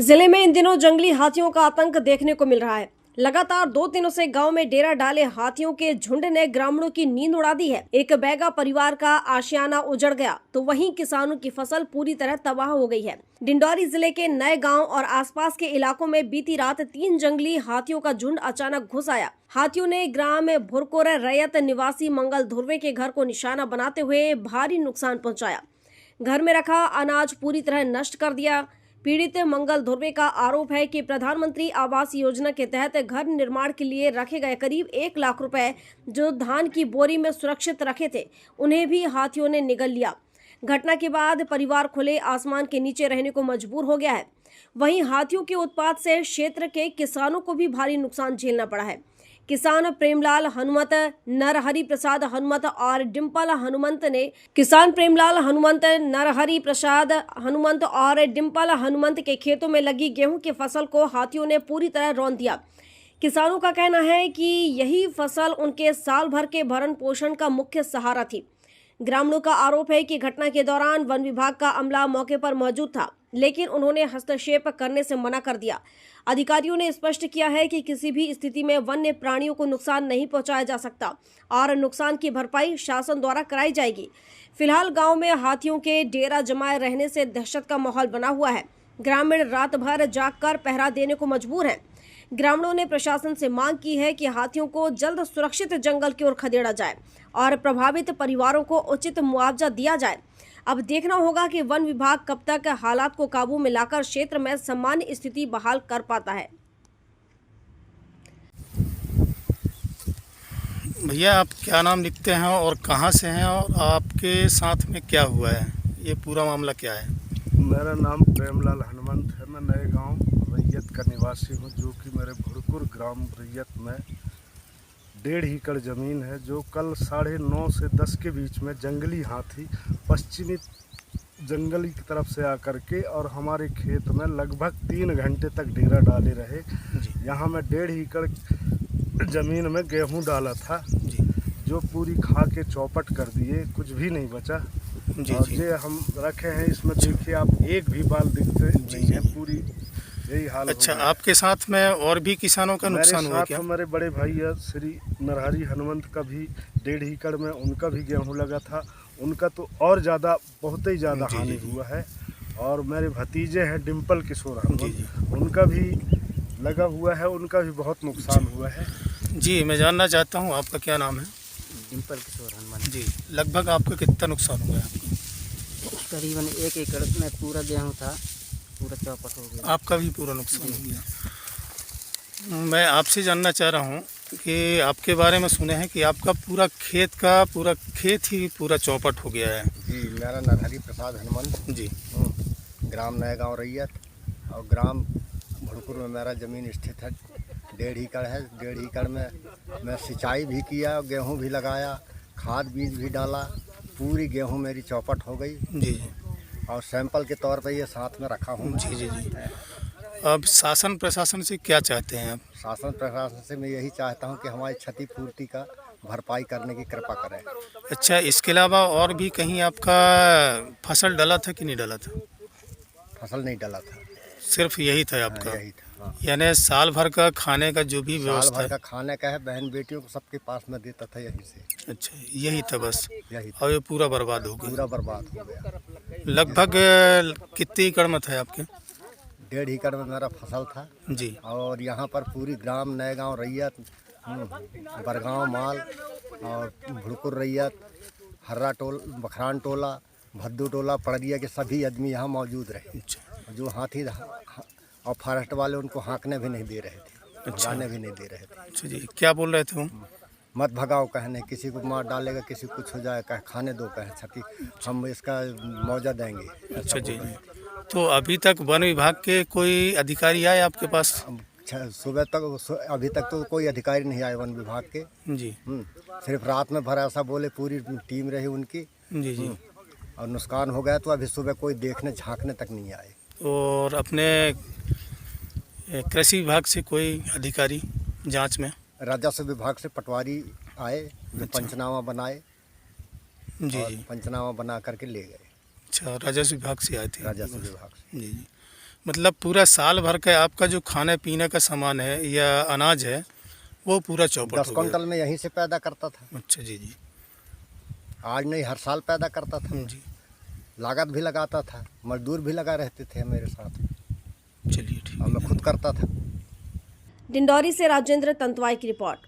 जिले में इन दिनों जंगली हाथियों का आतंक देखने को मिल रहा है। लगातार 2 दिनों से गांव में डेरा डाले हाथियों के झुंड ने ग्रामीणों की नींद उड़ा दी है। एक बैगा परिवार का आशियाना उजड़ गया तो वहीं किसानों की फसल पूरी तरह तबाह हो गई है। डिंडौरी जिले के नए गांव और आसपास के इलाकों में बीती रात 3 जंगली हाथियों का झुंड अचानक घुस आया। हाथियों ने ग्राम भुरकोर रैयत निवासी मंगल धुर्वे के घर को निशाना बनाते हुए भारी नुकसान पहुँचाया। घर में रखा अनाज पूरी तरह नष्ट कर दिया। पीड़ित मंगल धुर्वे का आरोप है कि प्रधानमंत्री आवास योजना के तहत घर निर्माण के लिए रखे गए करीब 1 लाख रुपए जो धान की बोरी में सुरक्षित रखे थे, उन्हें भी हाथियों ने निगल लिया। घटना के बाद परिवार खुले आसमान के नीचे रहने को मजबूर हो गया है। वहीं हाथियों के उत्पात से क्षेत्र के किसानों को भी भारी नुकसान झेलना पड़ा है। किसान प्रेमलाल हनुमत, नरहरि प्रसाद हनुमत और डिम्पल हनुमंत ने के खेतों में लगी गेहूं की फसल को हाथियों ने पूरी तरह रौंद दिया। किसानों का कहना है कि यही फसल उनके साल भर के भरण पोषण का मुख्य सहारा थी। ग्रामीणों का आरोप है कि घटना के दौरान वन विभाग का अमला मौके पर मौजूद था, लेकिन उन्होंने हस्तक्षेप करने से मना कर दिया। अधिकारियों ने स्पष्ट किया है कि किसी भी स्थिति में वन्य प्राणियों को नुकसान नहीं पहुंचाया जा सकता और नुकसान की भरपाई शासन द्वारा कराई जाएगी। फिलहाल गांव में हाथियों के डेरा जमाए रहने से दहशत का माहौल बना हुआ है। ग्रामीण रात भर जागकर पहरा देने को मजबूर हैं। ग्रामीणों ने प्रशासन से मांग की है कि हाथियों को जल्द सुरक्षित जंगल की ओर खदेड़ा जाए और प्रभावित परिवारों को उचित मुआवजा दिया जाए। अब देखना होगा कि वन विभाग कब तक हालात को काबू में लाकर क्षेत्र में सामान्य स्थिति बहाल कर पाता है। भैया, आप क्या नाम लिखते हैं और कहाँ से हैं और आपके साथ में क्या हुआ है, ये पूरा मामला क्या है? मेरा नाम प्रेमलाल हनुमंत है। मैं नए गांव रैयत का निवासी हूं, जो कि मेरे भुरकुर ग्राम रैयत में 1.5 एकड़ ज़मीन है, जो कल 9:30 से 10 के बीच में जंगली हाथी पश्चिमी जंगल की तरफ से आकर के और हमारे खेत में लगभग 3 घंटे तक डेरा डाले रहे। यहाँ मैं 1.5 एकड़ ज़मीन में गेहूं डाला था, जो पूरी खा के चौपट कर दिए, कुछ भी नहीं बचा। और ये हम रखे हैं, इसमें देखिए आप एक भी बाल दिखते नहीं है, पूरी यही हाल। अच्छा, आपके साथ में और भी किसानों का नुकसान हुआ क्या? मेरे बड़े भैया श्री नरहरि हनुमंत का भी 1.5 एकड़ में उनका भी गेहूं लगा था, उनका तो और ज़्यादा, बहुत ही ज़्यादा हानि हुआ है। और मेरे भतीजे हैं डिम्पल किशोर हनुमंत, उनका भी लगा हुआ है, उनका भी बहुत नुकसान हुआ है। जी, मैं जानना चाहता हूँ आपका क्या नाम है? डिम्पल किशोर हनुमान जी, लगभग आपका कितना नुकसान हुआ है? करीबन 1 एकड़ में पूरा गेहूं था, पूरा चौपट हो गया। आपका भी पूरा नुकसान हो गया। मैं आपसे जानना चाह रहा हूँ कि आपके बारे में सुने हैं कि आपका पूरा खेत ही पूरा चौपट हो गया है। जी, मेरा नरहरि प्रसाद हनुमंत जी, ग्राम नए गाँव रैयत और ग्राम भुरकुर में मेरा ज़मीन स्थित है। 1.5 एकड़ है। 1.5 एकड़ में मैं सिंचाई भी किया, गेहूं भी लगाया, खाद बीज भी डाला, पूरी गेहूं मेरी चौपट हो गई। जी, और सैंपल के तौर पे ये साथ में रखा हूँ। जी जी जी। अब शासन प्रशासन से क्या चाहते हैं आप? शासन प्रशासन से मैं यही चाहता हूँ कि हमारी क्षतिपूर्ति का भरपाई करने की कृपा करें। अच्छा, इसके अलावा और भी कहीं आपका फसल डला था कि नहीं डला था? फसल नहीं डला था, सिर्फ यही था आपका? यही था। हाँ। यानी साल भर का खाने का जो भी साल व्यवस्था भर का खाने का है, बहन बेटियों को सबके पास में देता था यहीं से। अच्छा, यही था बस? यही था। और ये पूरा बर्बाद हो गया? पूरा बर्बाद हो गया। लगभग कितने एकड़ में था आपके? 1.5 एकड़ में मेरा फसल था। जी। और यहाँ पर पूरी ग्राम नए गाँव रैयत, बरगांव माल और भुरकुर रैयत, हर्रा बखरान टोला, भद्दू टोला, पड़रिया के सभी आदमी यहाँ मौजूद रहे। अच्छा। जो हाथी और फॉरेस्ट वाले उनको हाँकने भी नहीं दे रहे थे, भगाने भी नहीं दे रहे थे। अच्छा जी, क्या बोल रहे थे वो? मत भगाओ, कहने किसी को मार डालेगा, किसी को कुछ हो जाए, कहे खाने दो, कहे छकी हम इसका मुआवजा देंगे। अच्छा जी। तो अभी तक वन विभाग के कोई अधिकारी आए आपके पास? सुबह तक अभी तक तो कोई अधिकारी नहीं आए वन विभाग के। जी। सिर्फ रात में भरोसा बोले, पूरी टीम रही उनकी। जी जी। और नुकसान हो गया तो अभी सुबह कोई देखने झांकने तक नहीं आए। और अपने कृषि विभाग से कोई अधिकारी जांच में? राजस्व विभाग से पटवारी आए, जो अच्छा। पंचनामा बनाए। जी और जी। पंचनामा बना करके ले गए। अच्छा, राजस्व विभाग से आए थे? राजस्व विभाग से। जी जी। मतलब पूरा साल भर का आपका जो खाने पीने का सामान है या अनाज है वो पूरा चौपट 10 हो गया। क्विंटल में यहीं से पैदा करता था। अच्छा जी जी आज नहीं, हर साल पैदा करता था। जी, लागत भी लगाता था, मजदूर भी लगा रहते थे मेरे साथ, चलिए ठीक और है। मैं खुद करता था। डिंडौरी से राजेंद्र तंतवाई की रिपोर्ट।